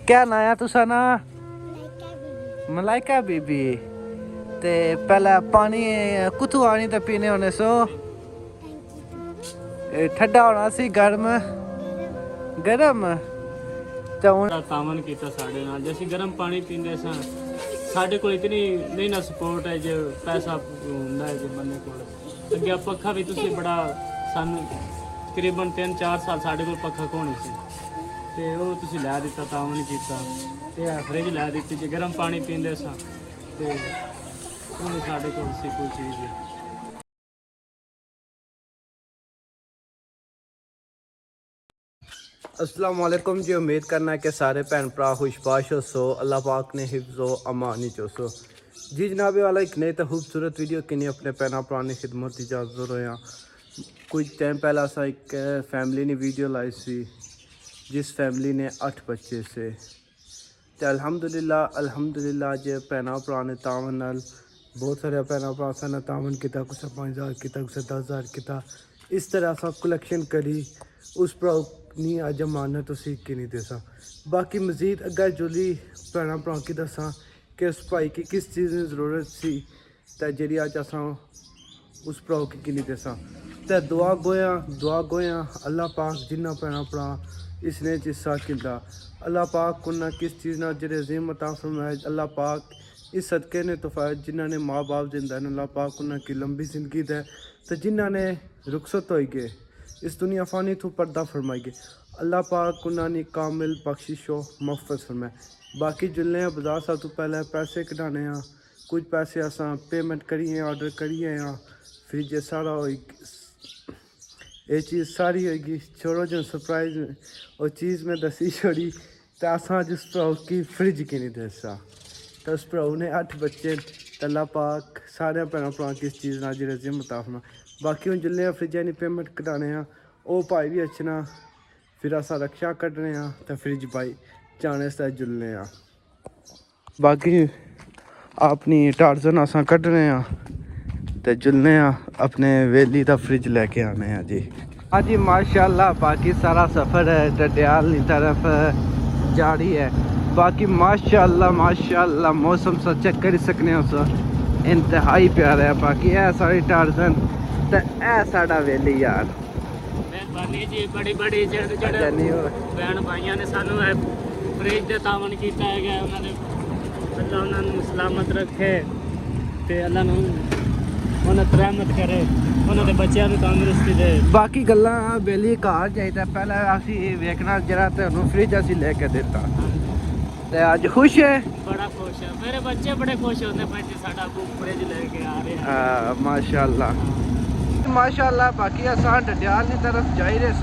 क्या नाया तुसा ना? मलाइका बीबी। ते पहले पानी कुत्थू आनी ते पीने होने सो? ठंडा होना सी गर्म? गरम ते हुन तामन किया साढ़े नाल जे असीं गर्म पानी पींदे सां साढ़े कोल इतनी नहीं ना सपोर्ट है जो पैसा हुंदा है जो बंदे कोल अगे पक्खा भी तुसीं बड़ा सानू तकरीबन 3-4 साल साढ़े कोल पक्खा कोनी सी ते ओह तुसीं लै दित्ता तामन कीता ते फ्रिज लै दित्ती जे गर्म पानी पींदे सां ते हुन साढ़े कोल सी कोई चीज़ अस्सलाम वालेकुम जी। उम्मीद करना है कि सारे भैन भरा खुशबाश हो सो, अल्लाह पाक ने हिफ्ज़ो अमानी चो जी। जनाबे वाला एक नई तो खूबसूरत वीडियो कि अपने भैन भरा की खिदमत इजाजत रहा। कुछ टाइम पहले असा एक फैमिली ने वीडियो लाई सी जिस फैमिली ने 8 बच्चे से तो अल्हम्दुलिल्लाह अज भैन भरा ने तावन नाल बहुत सारे भैन भरा ने तावन किया, कुछ 5000 किया, कुछ 10,000 किया। इस तरह असा कलैक्शन करी उस भरा नहीं अज अमानत उसी की नहीं देसा। बाकी मजीद अगर जुली भैन भरा की दसा कि उस भाई की किस चीज़ की जरूरत सी तो जी अज असा उस भरा की नहीं देसा। तो दुआ गोया अल्लाह पाक जिन्ना भैन भरा इसने हिस्सा किया अल्लाह पाक उन्ना किस चीज़ ना जो अजीम अता फरमाए। अल्लाह पाक इस सदके ने तोहफा जिन्होंने माँ बाप जिंदा ने अल्लाह पाक उन्हें लंबी जिंदगी दे तो जिन्होंने रुखसत हो गए इस दुनिया फानी तो पर्दा फरमाई गए अल्लाह पाक उन्होंने कामिल बख्शिशो मफत फरमाए। बाकी जुलने बाजार सब तो पहले पैसे कढ़ाने कुछ पैसे असा पेमेंट करिए ऑर्डर करिए फ्रिज सारा हो ये चीज़ सारी होगी छोड़ो जो सरप्राइज और चीज़ में दसी छोड़ी तो असा जिस भ्राऊ की फ्रिज की नहीं दसा तो उस भ्राऊ ने 8 बच्चे अल्लाह पाक सारे भैन भरा की इस चीज़ ना जिम्मे मुताफना। बाकी हम जिले फ्रिजा की पेमेंट कटाने वो भाई भी अच्छना फिर असा रक्षा कड्ढने तो फ्रिज भाई जाने से जुलने बाकी अपनी टार्जन असा कड्ढने तो जुलने अपने वेली का फ्रिज लैके आने जी। हाँ जी माशाल्लाह बाकी सारा सफ़र डडियाल की तरफ जारी है। बाकी माशाल्लाह मौसम सा चेक कर सकने हो इंतहाई प्यारा है। बाकी है सारी टार्जन तो है साड़ा वेली यार मेहरबानी जी बड़ी बड़ी भैन भाइयों ने सानू फ्रिज दे तावन किया है उन्होंने अल्लाह उन्होंने सलामत रखे ते अल्लाह उन्होंने रहमत करे उन्होंने बच्चों को तंदुरुस्ती दे। बाकी गल्लां बेली घर जाइए पहले असी वेखना जरा तेन फ्रिज असी लेके दिता ते अज खुश है बड़ा खुश है मेरे बच्चे बड़े खुश होते हैं जी साडा फ्रिज लेके आ रहे हैं माशाल्लाह। बाकी असा डडियाल की तरफ जाई रहे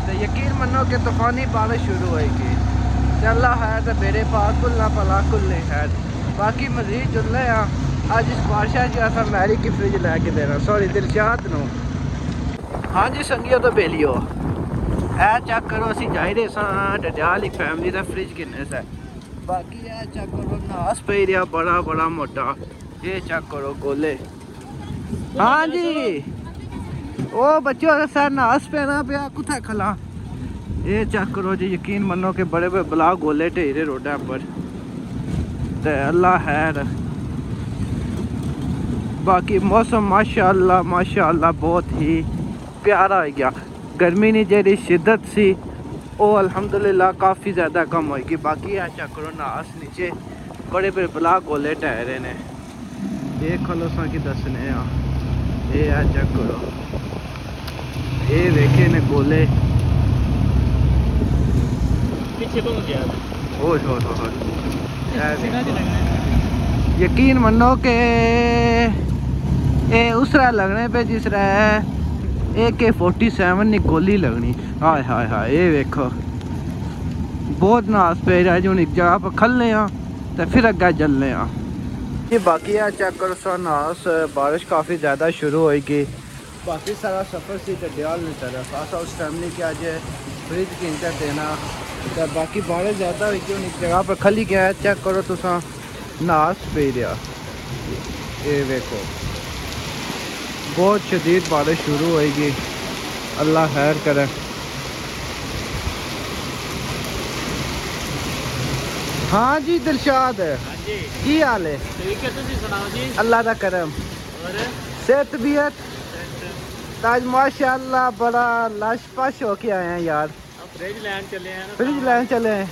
तो यकीन मनो कि तूफानी बारिश शुरू होएगी तो अल्लाह है तो मेरे पास कुल्ला भला कुल्ले है। बाकी मजीद जुलने अज इस बादशाह जी असा मैरी की फ्रिज लैके देना सॉरी दिलशाद नो। हाँ जी संगियो तो बेलियो ए चेक करो असी जाई रहे डडियाल एक फैमिली का फ्रिज किन्ने से। बाकी ए चेक करो नास पे रहा बड़ा मोटा ये चेक करो गोले। हाँ जी ओ बच्चों सर नास पे ना पे कुत्थे खला ये चेक करो जी यकीन मनो कि बड़े बड़े बला गोले ढेरे रोडा पर ते अल्लाह खैर। बाकी मौसम माशाल्लाह बहुत ही प्यारा हो गया। गर्मी की जी शिद्दत सी वो अल्हम्दुलिल्लाह काफ़ी ज़्यादा कम होगी। बाकी है चेक करो नास नीचे बड़े बड़े बला गोले टहरे ने ये खलोसा की दसने ये है चेक करो ये देखे ने गोले यकीन मनो के उस तरह लगने पे जिस तरह AK-47 की गोली लगनी। हाय हाय हाय ये वेखो बहुत नास पे रहा जो एक जगह पर खलने तो फिर अगे जलने ये। बाकी है चेक करो सो नास बारिश काफ़ी ज़्यादा शुरू होएगी। बाकी सारा सफ़र से डडियाल की तरफ ऐसा उस फैमिली के आज फ्रिज किनकर देना तो बाकी बारिश ज़्यादा होगी एक जगह पर खली गया चेक करो तुसा नास पे रहा ये देखो बहुत शदीद बारिश शुरू होएगी अल्लाह खैर करे। हाँ जी दिलशाद, ਹਾਂਜੀ की हाल है? ਠੀਕ ਹੈ ਤੁਸੀਂ ਸੁਣਾਓ ਜੀ अल्लाह का करम, ਹੋਰ सेहत तबीयत? आज माशाल्लाह बड़ा लश पश होके आए हैं यार, ਫ੍ਰਿਜ ਲੈਣ ਚੱਲੇ ਆ ਨਾ फ्रिज लेने चले हैं।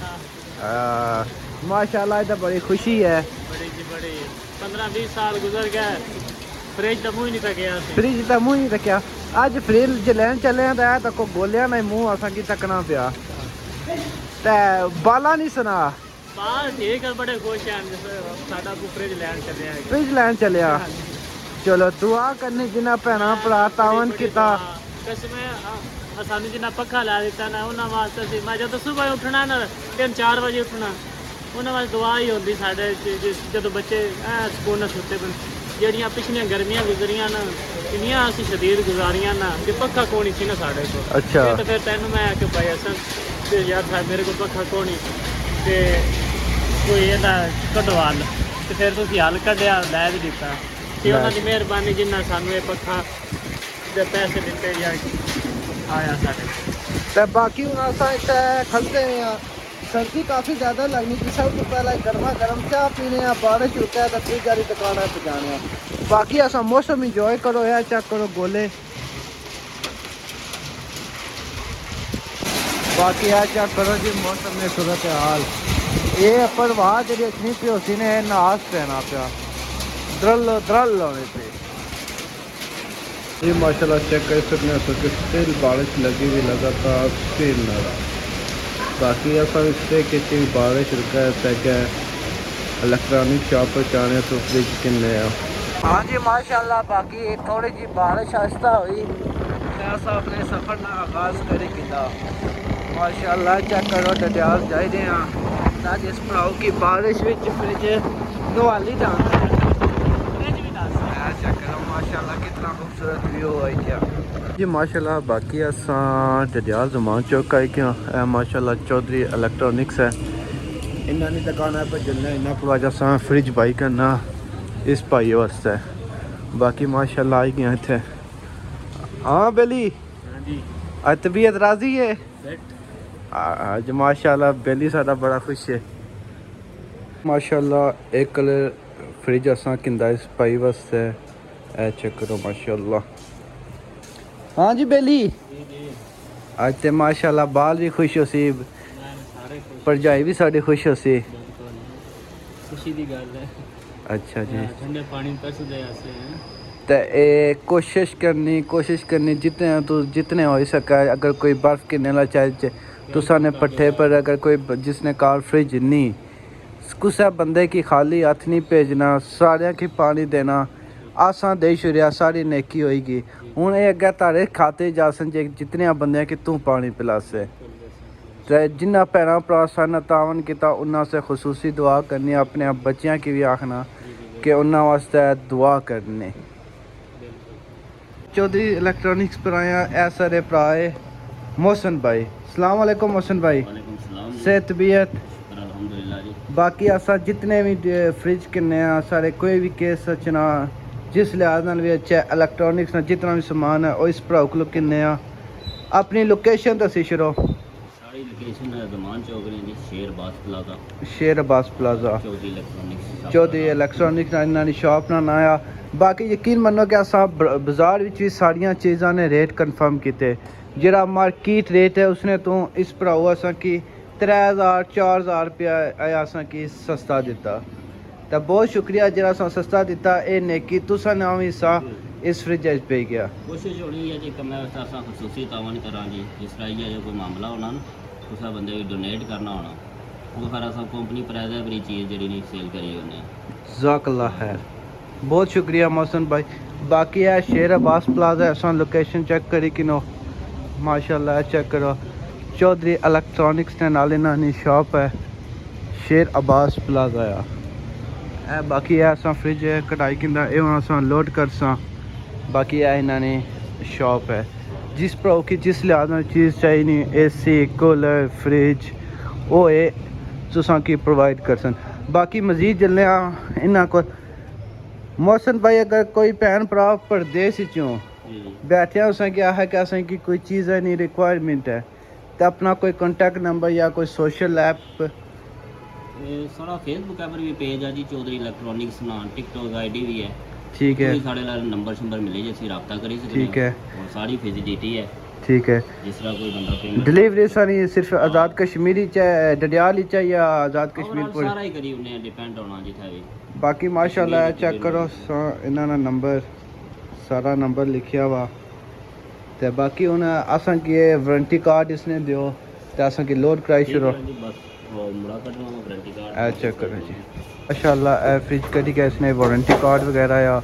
ਹਾਂ, माशाल्लाह ये तो बड़ी खुशी है। ਬੜੀ ਜੀ ਬੜੀ 15-20 ਸਾਲ ਗੁਜ਼ਰ ਗਏ ਫ੍ਰਿਜ ਦਾ ਮੂੰਹ ਹੀ ਨਹੀਂ ਤੱਕਿਆ ਸੀ फ्रिज तो मुंह ही रखा, अज फ्रिज लेन चले हैं तो को गोलिया ना मुंह असा की तकना पिया ते बाला नहीं सुना। ਬਾਹਰ ਠੀਕ ਹੈ ਬੜੇ ਖੁਸ਼ ਹਨ ਸਾਡਾ ਕੋ ਫ੍ਰਿਜ ਲੈਣ ਚੱਲੇ ਆ फ्रिज लैन चले चलो दुआ करनी जिन्हें भैन भरा तावन किया। ਕਸਮੇ ਸਾਨੂੰ ਜਿੰਨਾ ਪੱਖਾ ਲਾ ਦਿੱਤਾ ਨਾ ਉਹਨਾਂ ਵਾਸਤੇ ਸੀ ਮੈਂ ਜਦੋਂ ਸਵੇਰ ਉੱਠਣਾ ਨਾ 3-4 ਵਜੇ ਉੱਠਣਾ ਉਹਨਾਂ ਵਾਸਤੇ ਦੁਆ ਹੀ ਹੁੰਦੀ ਸਾਡੇ ਜਦੋਂ ਬੱਚੇ ਸਕੂਨ ਨਾਲ ਸੁੱਤੇ ਪਏ ਜਿਹੜੀਆਂ ਪਿਛਲੀਆਂ ਗਰਮੀਆਂ ਗੁਜ਼ਰੀਆਂ ਨਾ ਕਿੰਨੀਆਂ ਅਸੀਂ ਸ਼ਦੀਦ ਗੁਜ਼ਾਰੀਆਂ ਨਾ ਕਿ ਪੱਖਾ ਕੋਣੀ ਸੀ ਨਾ ਸਾਡੇ ਕੋਲ अच्छा ਤੇ ਫਿਰ ਤੈਨੂੰ ਮੈਂ ਕਿ ਭਾਈ ਅਸਨ ਤੇ ਯਾਰ ਸਾਹਿਬ ਮੇਰੇ ਕੋਲ ਪੱਖਾ ਕੋਣੀ ਤੇ ਕੋਈ ਇਹਦਾ ਕਢਵਾ ਲ ਤੇ ਫਿਰ ਤੁਸੀਂ ਹੱਲ ਕੱਢਿਆ ਲੈ ਵੀ ਦਿੱਤਾ ਤੇ ਉਹਨਾਂ ਦੀ ਮਿਹਰਬਾਨੀ ਜਿੰਨਾ ਸਾਨੂੰ ਇਹ ਪੱਖਾ ਦੇ ਪੈਸੇ ਦਿੱਤੇ ਜਾਂ ਆਇਆ ਸਾਡੇ तो बाकी हूँ असा इतने खलते हैं, सर्दी काफ़ी ज़्यादा लगनी थी। सब तो पहले गर्मा गर्म चाह पीने, बारिश होता है तो फ्रिज वाली दुकान पर जाने। बाकी असा मौसम इंजॉय करो या चेक करो गोले, बाकी है चेक करो जी मौसम में सूरत हाल। ये परवाह जी इतनी प्योसी ने नाश पैना पाया द्रल द्रल होने पे। ये माशाल्लाह चेक कर सकते हैं तो स्टिल बारिश लगी हुई लगातार स्टिल लगा। बाकी ऐसा इससे कि बारिश रुका है क्या इलेक्ट्रॉनिक शॉप पर जाने तो फ्रिज किन्ने हाँ जी माशाल्लाह। बाकी थोड़ी जी बारिश आस्ता हुई ऐसा अपने सफ़र का आगाज़ करे किया माशाल्लाह। चेक करो डडियाल जाए हैं जिस भराओ की बारिश में फ्रिज नवाली जाना चेक करो माशाल्लाह कितना खूबसूरत व्यू है क्या जी माशाल्लाह। बाकी असा डडियाल जमान चौक आए क्या माशाल्लाह चौधरी इलेक्ट्रॉनिक्स है इन्होंने दुकान पर चलना इन्होंने को आज असा फ्रिज बाई करना इस भाई वास्ते। बाकी माशाल्लाह आई गया इतने हाँ बेली जी आज तबीयत राजी है सेट आज माशाल्लाह बेली साडा बड़ा खुश है माशाल्लाह। एक कलर फ्रिज असा किंदा इस भाई वास्ते ए चेक करो माशाल्लाह। हाँ जी बेली जी जी आज ते माशाल्लाह बाल भी खुश हो सी ਸਾਰੇ ਖੁਸ਼ भरजाई भी साड़ी खुश हो सी। ਬਿਲਕੁਲ ਖੁਸ਼ੀ ਦੀ ਗੱਲ ਹੈ अच्छा जी ਠੰਡੇ ਪਾਣੀ ਤਰਸਦੇ ਆਸੇ हैं ते कोशिश करनी जितने हो सका। अगर कोई बर्फ़ गिरने वाला चाहे तुसा ने पट्ठे पर अगर कोई जिसने कार फ्रिज नहीं कुछ बंदे की खाली हथ नहीं भेजना सारे की पानी देना आसा दे छुड़िया सारी नेकी होएगी। हूँ ये अगर तारे खाते जा सन जितने बंदे कि तू पानी पिलासे ते जिन्ना भैन भरा सन तावन किया उन्होंने से खसूसी दुआ करनी अपने बच्चों की भी आखना कि उन्होंने वास्ते दुआ करनी। चौधरी इलेक्ट्रॉनिक्स पर आया ऐ सारे भरा मोहसन भाई सलाम वालेकुम मोहसन भाई सेहत तबीयत अल्हम्दुलिल्लाह जी बाकी असा जितने भी फ्रिज किन्ने सारे कोई भी केस सचना जिस लिहाज नाल भी अच्छा इलेक्ट्रॉनिक्स जितना भी समान है वो इस भरा को किन्ने अपनी लोकेशन दसी छड़ो। सारी लोकेशन है जमान चौक जी शेर Abbas plaza Sher Abbas plaza Chaudhry electronics Chaudhry electronics इन्होंने शॉप ना आया। बाकी यकीन मनो कि असा बाजार विच भी सारिया चीज़ा ने रेट कन्फर्म किए जरा मार्केट रेट है उसने तो इस भराओ असा कि 3000-4000 रुपया असा कि सस्ता दिता तो बहुत शुक्रिया जरा असा सस्ता दिता ये नेकी तुसा ना भी हिस्सा इस फ्रिज पे गया। कोशिश होनी है जी कमें असा खसूसी तावन करा जी जिस तरह जो कोई मामला होना ना कुछ बंदे डोनेट करना होना वो फिर असा कंपनी प्राइज बड़ी चीज़ जी नहीं सेल करी उन्हें जज़ाकल्लाह खैर बहुत शुक्रिया मोहसन भाई। बाकी है शेर अब्बास प्लाजा असा लोकेशन चेक करी किनो माशाल्लाह चेक करो चौधरी इलेक्ट्रॉनिक्स ने नाल इन्होंने शॉप है शेर अब्बास प्लाजा है। बाकी है असा फ्रिज है कढ़ाई किंदा एवं असा लोड कर सा। बाकी है इन्होंने शॉप है जिस भराओ की जिस लिहाज में चीज़ चाहिए नहीं AC कूलर फ्रिज वो है तुसा की प्रोवाइड कर सन। बाकी मजीद जल्ले इन्हों को मोहसन भाई अगर कोई भैन भरा परदेस चों बैठे उस क्या है कि असें की कोई चीज़ है नहीं रिक्वायरमेंट है तो अपना कोई कॉन्टैक्ट नंबर या कोई सोशल ऐप ਇਹ ਸਾਡਾ ਫੇਸਬੁੱਕ ਐਪ ਵੀ ਪੇਜ ਆ ਜੀ, ਚੌਧਰੀ ਇਲੈਕਟ੍ਰੋਨਿਕਸ ਨਾਂ, ਟਿਕਟੋਕ ਆਈਡੀ ਵੀ ਹੈ। ਠੀਕ ਹੈ, ਕੋਈ ਸਾਡੇ ਨਾਲ ਨੰਬਰ ਸ਼ੰਬਰ ਮਿਲੇ ਜੇ ਅਸੀਂ ਰਾਬਤਾ ਕਰੀ ਸਕਦੇ ਠੀਕ ਹੈ, ਔਰ ਸਾਰੀ ਫੈਸਿਲਿਟੀ ਹੈ। ठीक है। जिस तरह कोई बंदा पेमेंट डिलीवरी सारी सिर्फ आज़ाद कश्मीरी चाहे डडियाल ही चाहिए या आज़ाद कश्मीर पूरे? सारा ही करी उन्हें डिपेंड होना जिथे भी। बाकी माशाल्लाह चेक करो इन्होंने नंबर सारा नंबर लिखिया वा ते बाकी हुन असां की वारंटी कार्ड इसने दियो ते असां की लोड कराई शुरू बस वो मुड़ा कटना वारंटी कार्ड ए चेक करो जी। माशाल्लाह ए फ्रिज करी के इसने वारंटी कार्ड वगैरह या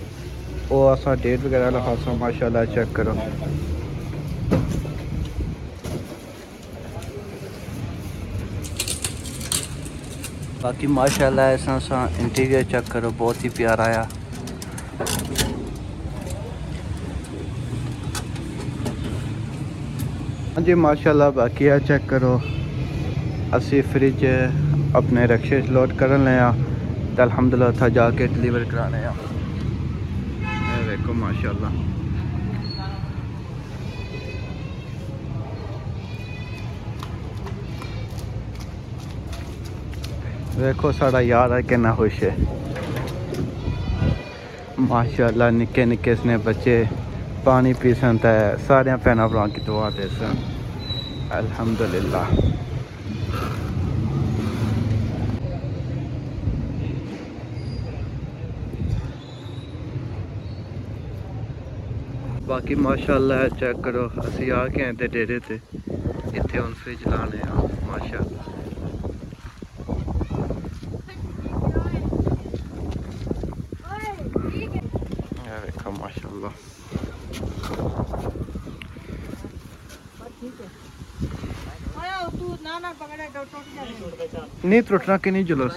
वो असां डेट वगैरह लिखा सो माशाल्लाह चेक करो। बाकी माशाल्लाह ऐसा इंटीरियर चेक करो, बहुत ही प्यारा आया। हाँ जी माशाल्लाह बाकी है चेक करो। असी फ्रिज अपने रक्शे लोड कर लिया तो अल्हम्दुलिल्लाह था जाके डिलीवर कराने देखो माशाल्लाह। देखो साड़ा यार है कितना खुश है माशाल्लाह। निक्के निक्के इसने बच्चे पानी पी सन ते सारे भैन भरा की दुआ दे सन अल्हम्दुलिल्लाह। बाकी माशाल्लाह चेक करो असी आ गए हैं डेरे ते इत्थे हुन फ्रिज लाने माशाल्लाह। देखो माशाल्लाह नहीं टूटना कि नहीं जुलूस।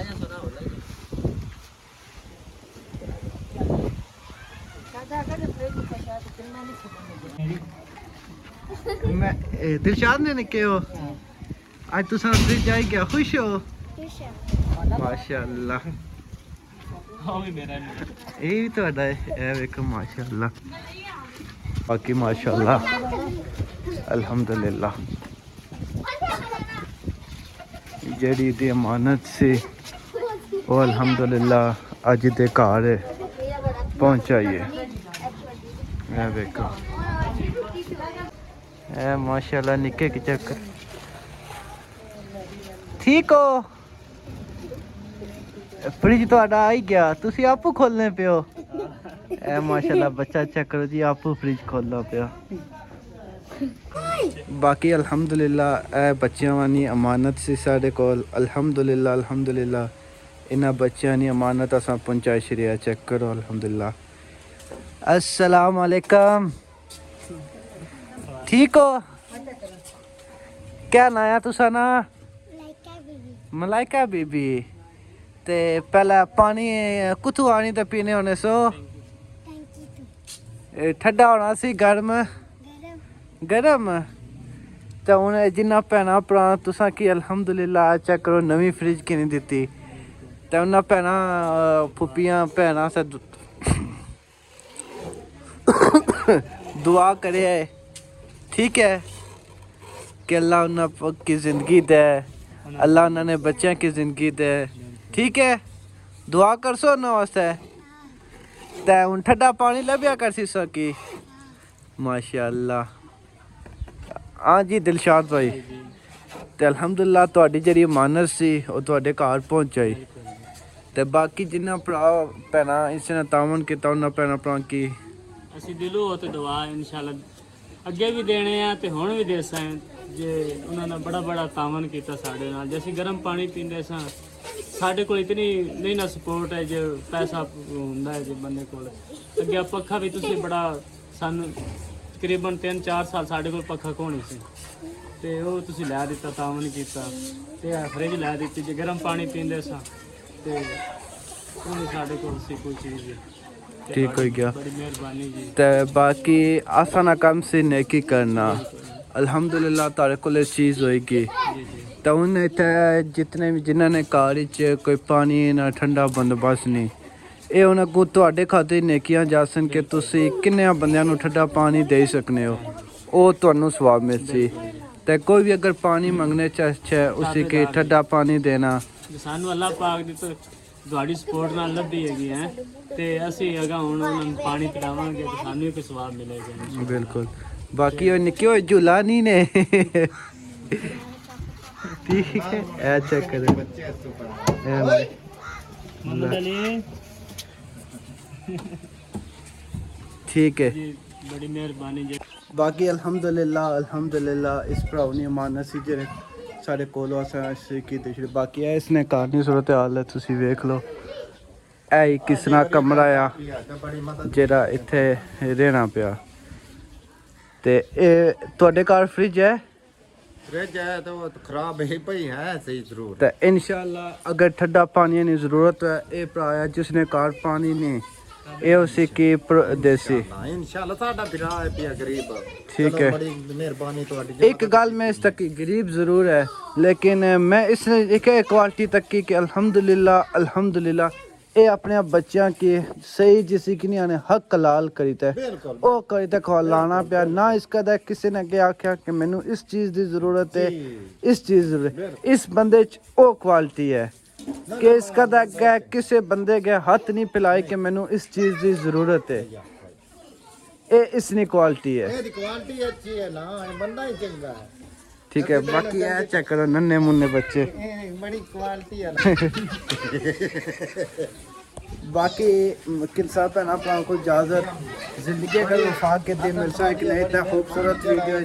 मैं दिलशाद ने निके हो आज तुसा फ्रिज आई गया, खुश हो? माशाल्लाह ये भी तो है देखो माशाल्लाह। बाकी माशाल्लाह अल्हम्दुलिल्लाह जेड़ी दी अमानत सी वो अल्हम्दुलिल्लाह अज दे घर पहुंचाई है। देखो ए माशाल्लाह निके की चक्कर ठीक हो। फ्रिज तो आई गया तुसी आपू खोलने पे हो ए माशाल्लाह बच्चा चेक करो जी आपू फ्रिज खोलना पिया। बाकी अल्हम्दुलिल्लाह ए बच्चियां वानी अमानत सी साडे कोल अल्हम्दुलिल्लाह अल्हम्दुलिल्लाह इन्हां बच्चियां नी अमानत असां पहुंचाई छड़िया। चेक करो अल्हम्दुलिल्लाह। अस्सलाम वालेकुम ठीक हो? क्या नाया तुसा ना? मलाइका बीबी। ते पहला पानी कुत्थू आनी ते पीने होने सो ठंडा होना सी गर्म गरम ते हूँ जिन्ना भैन भरा तुसा की अल्हम्दुलिल्लाह चेक करो नवी फ्रिज की नहीं दिती ते उन्हें भैन फुप्पियां भैन से दुआ करे ठीक है कि अल्लाह उन्हें की ज़िंदगी दे, अल्लाह उन्होंने बच्चों की ज़िंदगी दे ठीक है। दुआ कर सो ना वास्ते ते हूँ ठंडा पानी लभ्या कर सी सकी माशाल्लाह। हाँ जी दिलशाद भाई ते अल्हम्दुलिल्लाह तुहाडी जेहड़ी अमानत सी वो तुहाडे घर पहुंचाई ते बाकी जिन्ना भरा भैन इसने तावन किया उन्होंने भैन भरा की ਅਸੀਂ ਦਿਲੋਂ ਤੇ ਦੁਆ ਇਨਸ਼ਾਅੱਲਾ ਅੱਗੇ ਵੀ ਦੇਣੇ ਆ ਤੇ ਹੁਣ ਵੀ ਦੇ ਸਾਂ ਜੇ ਉਹਨਾਂ ਨੇ ਬੜਾ ਬੜਾ ਤਾਵਨ ਕੀਤਾ ਸਾਡੇ ਨਾਲ। ਜੇ ਅਸੀਂ ਗਰਮ ਪਾਣੀ ਪੀਂਦੇ ਸਾਂ ਸਾਡੇ ਕੋਲ ਇਤਨੀ ਨਹੀਂ ਨਾ ਸਪੋਰਟ ਹੈ ਜੇ ਪੈਸਾ ਹੁੰਦਾ ਹੈ ਜੇ ਬੰਦੇ ਕੋਲ। ਅੱਗੇ ਪੱਖਾ ਵੀ ਤੁਸੀਂ ਬੜਾ ਸਾਨੂੰ ਤਕਰੀਬਨ 3-4 ਸਾਲ ਸਾਡੇ ਕੋਲ ਪੱਖਾ ਕੋਣੀ ਸੀ ਤੇ ਉਹ ਤੁਸੀਂ ਲੈ ਦਿੱਤਾ ਤਾਵਨ ਕੀਤਾ ਤੇ ਆ ਫਰਿੱਜ ਲੈ ਦਿੱਤੀ ਜੇ ਗਰਮ ਪਾਣੀ ਪੀਂਦੇ ਸਾਂ ਤੇ ਉਹ ਵੀ ਸਾਡੇ ਕੋਲ ਸੀ ਕੋਈ ਚੀਜ਼ ठीक हो गया। बड़ी मेहरबानी जी। ते बाकी आसाना काम से नेकी करना अल्हम्दुलिल्लाह तारे कोल चीज़ होएगी तो उन्हें इतने जितने भी जिन्होंने घर कोई पानी ना ठंडा बंदोबस्त नहीं ये उन्हें को तुहाडे खाते नेकियां जा सन कि तुसी किन्ने बंदियां नूं ठंडा पानी दे सकने हो वो तुहानू सवाब मिलसी ते कोई भी अगर पानी मंगने चाहे उसी के ठंडा पानी देना ਸਾਨੂੰ ਅੱਲਾਹ ਪਾਕ ਦੀ ਤੁਹਾਡੀ ਸਪੋਰਟ ਨਾਲ ਲੱਭੀ ਹੈਗੀ ਹੈ ਤੇ ਅਸੀਂ ਅਗਾ ਹੁਣ ਉਹਨਾਂ ਨੂੰ ਪਾਣੀ ਪਿਲਾਵਾਂਗੇ ਤੇ ਸਾਨੂੰ ਵੀ ਸਵਾਬ ਮਿਲੇਗਾ। ਬਿਲਕੁਲ। ਬਾਕੀ ਉਹ ਨਿੱਕੇ ਹੋਏ ਝੂਲਾ ਨਹੀਂ ਨੇ ਠੀਕ ਹੈ ਐ ਚੈੱਕ ਕਰੋ ਮੁਹੰਮਦ ਅਲੀ ਠੀਕ ਹੈ ਜੀ ਬੜੀ ਮਿਹਰਬਾਨੀ ਜੀ। ਬਾਕੀ ਅਲਹਮਦੁਲਿਲਾ ਇਸ ਭਰਾ ਨੇ ਮਾਨਤ ਸੀ ਜਿਹੜੇ ਸਾਡੇ ਕੋਲ ਅਸੀਂ ਕੀਤੇ ਸ਼ੁਰੂ। ਬਾਕੀ ਇਹ ਇਸਨੇ ਘਰ ਦੀ ਸੂਰਤ ਹਾਲ ਹੈ ਤੁਸੀਂ ਵੇਖ ਲਓ। ਇਹ ਹੀ ਕਿਸ ਤਰ੍ਹਾਂ ਕਮਰਾ ਆ ਜਿਹੜਾ ਇੱਥੇ ਰਹਿਣਾ ਪਿਆ। ਤੇ ਇਹ ਤੁਹਾਡੇ ਘਰ ਫ੍ਰਿਜ ਹੈ? फ्रिज है तो वो खराब है पई है सही जरूर तो इंशाल्लाह अगर ठंडा पानी की जरूरत है ये भरा है जिसने कार पानी नहीं ये उसी की देसी इंशाल्लाह साडा भरा है पिया गरीब ठीक है। बड़ी मेहरबानी ਤੁਹਾਡੀ। एक गल में इस तक की गरीब ज़रूर है लेकिन मैं इसने एक क्वालिटी तक की कि अल्हम्दुलिल्लाह ये अपने बच्चों की सही जिसी की नहीं आने हक लाल करीता है वो करीता खिलाना पिया ना। इसका दा किसी ने क्या आख्या कि मैनू इस चीज़ की ज़रूरत है इस चीज़ ज़रूरत इस बंदे च वो क्वालिटी है कि इसका दा क्या किसी बंदे के हथ नहीं पिलाए कि मैनू इस चीज़ की ज़रूरत है। ये इसनी क्वालिटी है। ਇਹਦੀ ਕੁਆਲਿਟੀ ਅੱਛੀ ਹੈ ਨਾ ਬੰਦਾ ਹੀ ਚੰਗਾ ਹੈ। ठीक है। बाकी ये चेक करो नन्हे मुन्ने बच्चे ਇਹ ਬੜੀ ਕੁਆਲਿਟੀ ਹੈ। बाकी किसा भैन भरा को इजाजत जिंदगी का वफा के दिन मिलता है एक नई खूबसूरत वीडियो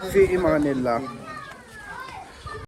फी ईमान अल्लाह।